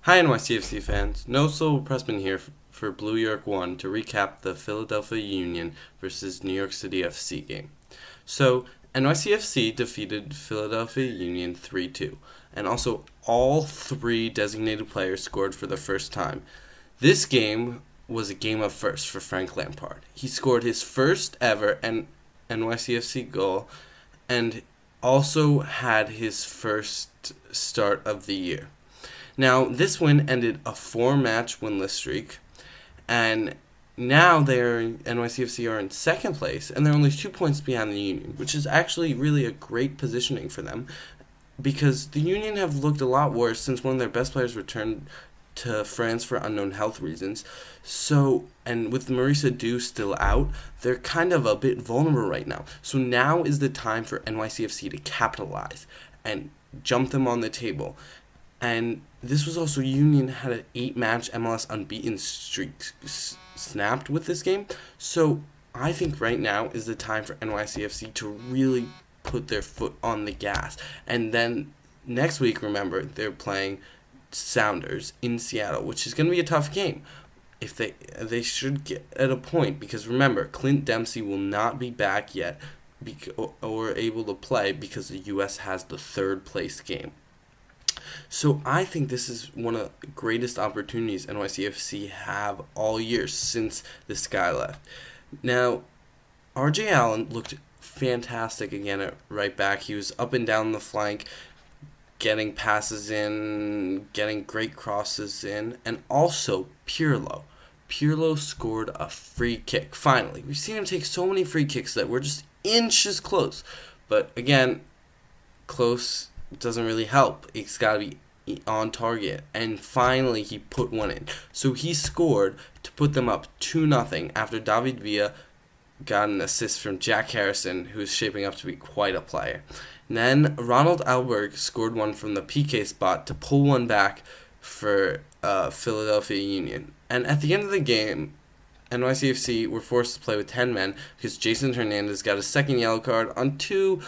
Hi NYCFC fans, No Soul Pressman here for Blue York 1 to recap the Philadelphia Union versus New York City FC game. So, NYCFC defeated Philadelphia Union 3-2, and also all three designated players scored for the first time. This game was a game of first for Frank Lampard. He scored his first ever NYCFC goal and also had his first start of the year. Now, this win ended a four-match winless streak, and now NYCFC are in second place, and they're only 2 points behind the Union, which is actually really a great positioning for them, because the Union have looked a lot worse since one of their best players returned to France for unknown health reasons. So, and with Maurice Adu still out, they're kind of a bit vulnerable right now. So now is the time for NYCFC to capitalize and jump them on the table. And this was also Union had an 8-match MLS unbeaten streak snapped with this game. So I think right now is the time for NYCFC to really put their foot on the gas. And then next week, remember, they're playing Sounders in Seattle, which is going to be a tough game. If they should get at a point, because remember, Clint Dempsey will not be back yet or able to play because the U.S. has the third place game. So I think this is one of the greatest opportunities NYCFC have all year since this guy left. Now, RJ Allen looked fantastic again at right back. He was up and down the flank, getting passes in, getting great crosses in, and also Pirlo. Pirlo scored a free kick. Finally, we've seen him take so many free kicks that we're just inches close. But again, close doesn't really help. It's got to be on target. And finally, he put one in. So he scored to put them up 2-0 after David Villa got an assist from Jack Harrison, who is shaping up to be quite a player. And then Ronald Alberg scored one from the PK spot to pull one back for Philadelphia Union. And at the end of the game, NYCFC were forced to play with 10 men because Jason Hernandez got a second yellow card on two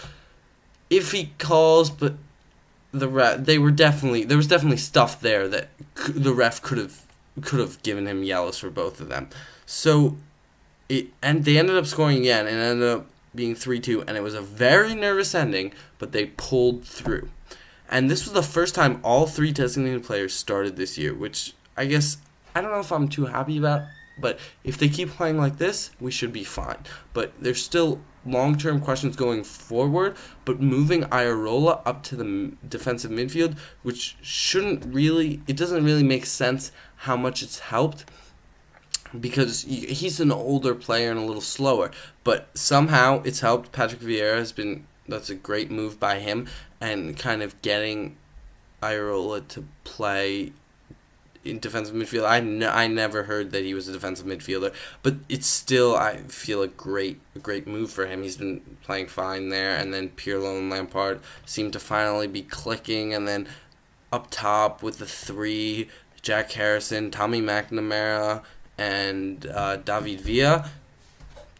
iffy calls, but there was definitely stuff there that the ref could have given him yellows for both of them. So and they ended up scoring again and ended up being 3-2, and it was a very nervous ending, but they pulled through. And this was the first time all three designated players started this year, which I guess I don't know if I'm too happy about, but if they keep playing like this, we should be fine. But there's still long-term questions going forward, but moving Iraola up to the defensive midfield, which it doesn't really make sense how much it's helped, because he's an older player and a little slower, but somehow it's helped. Patrick Vieira that's a great move by him, and kind of getting Iraola to play in defensive midfield. I never heard that he was a defensive midfielder, but it's still, I feel, a great move for him. He's been playing fine there, and then Pirlo and Lampard seem to finally be clicking, and then up top with the three, Jack Harrison, Tommy McNamara, and David Villa.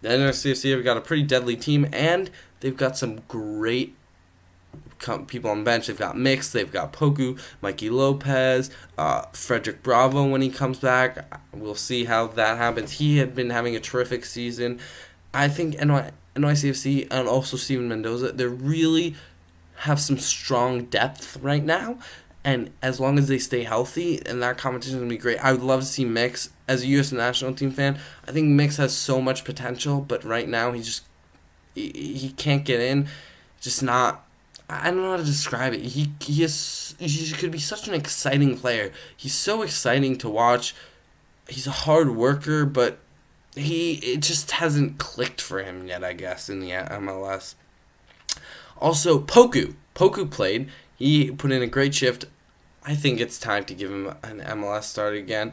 The NYCFC have got a pretty deadly team, and they've got some great people on the bench. They've got Mix, they've got Poku, Mikey Lopez, Frederick Bravo when he comes back. We'll see how that happens. He had been having a terrific season. I think NYCFC and also Steven Mendoza, they really have some strong depth right now. And as long as they stay healthy, and that competition is going to be great. I would love to see Mix as a U.S. national team fan. I think Mix has so much potential, but right now he can't get in. Just not. I don't know how to describe it. He could be such an exciting player. He's so exciting to watch. He's a hard worker, but it just hasn't clicked for him yet, I guess, in the MLS. Also, Poku played. He put in a great shift. I think it's time to give him an MLS start again.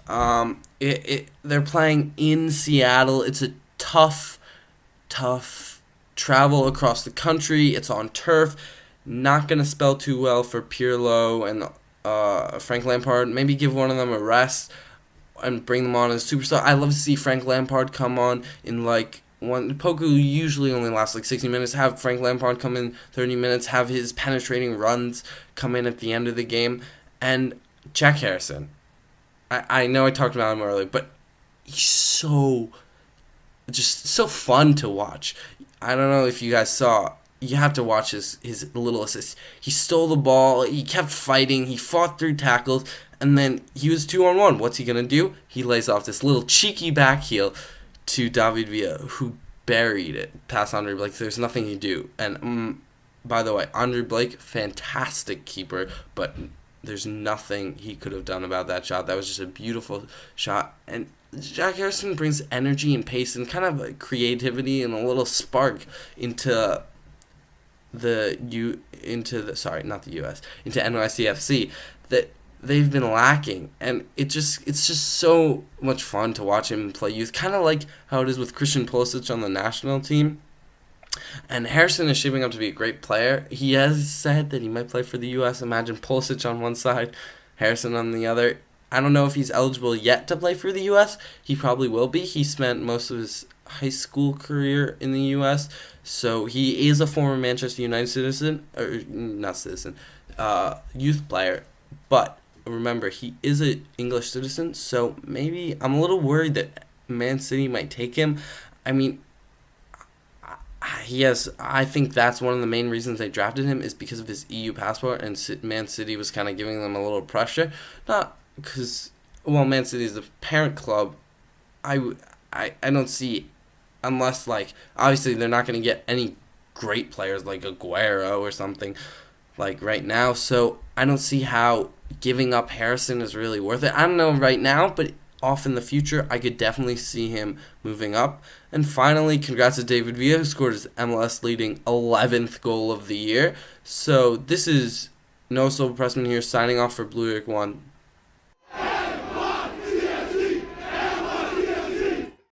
They're playing in Seattle. It's a tough travel across the country. It's on turf. Not going to spell too well for Pirlo and Frank Lampard. Maybe give one of them a rest and bring them on as superstar. I love to see Frank Lampard come on in Poku usually only lasts 60 minutes. Have Frank Lampard come in 30 minutes. Have his penetrating runs come in at the end of the game. And Jack Harrison. I know I talked about him earlier, but he's just so fun to watch. I don't know if you guys saw. You have to watch his little assist. He stole the ball. He kept fighting. He fought through tackles, and then he was 2-on-1. What's he gonna do? He lays off this little cheeky back heel to David Villa, who buried it past Andre Blake. There's nothing he do. And by the way, Andre Blake, fantastic keeper, but there's nothing he could have done about that shot. That was just a beautiful shot. And Jack Harrison brings energy and pace and kind of a creativity and a little spark into not the US, into NYCFC that they've been lacking. And it's just so much fun to watch him play youth, kind of like how it is with Christian Pulisic on the national team. And Harrison is shaping up to be a great player. He has said that he might play for the US. Imagine Pulisic on one side, Harrison on the other. I don't know if he's eligible yet to play for the US. He probably will be. He spent most of his high school career in the US, so he is a former Manchester United citizen, or not citizen, youth player. But remember, he is an English citizen, so maybe I'm a little worried that Man City might take him. I mean, I think that's one of the main reasons they drafted him is because of his EU passport, and Man City was kind of giving them a little pressure. Not because, well, Man City is the parent club. I don't see, unless, like, obviously they're not going to get any great players like Aguero or something like right now, so I don't see how giving up Harrison is really worth it. I don't know right now, but off in the future, I could definitely see him moving up. And finally, congrats to David Villa, who scored his MLS leading 11th goal of the year. So this is No Soul Pressman here, signing off for Blue York 1.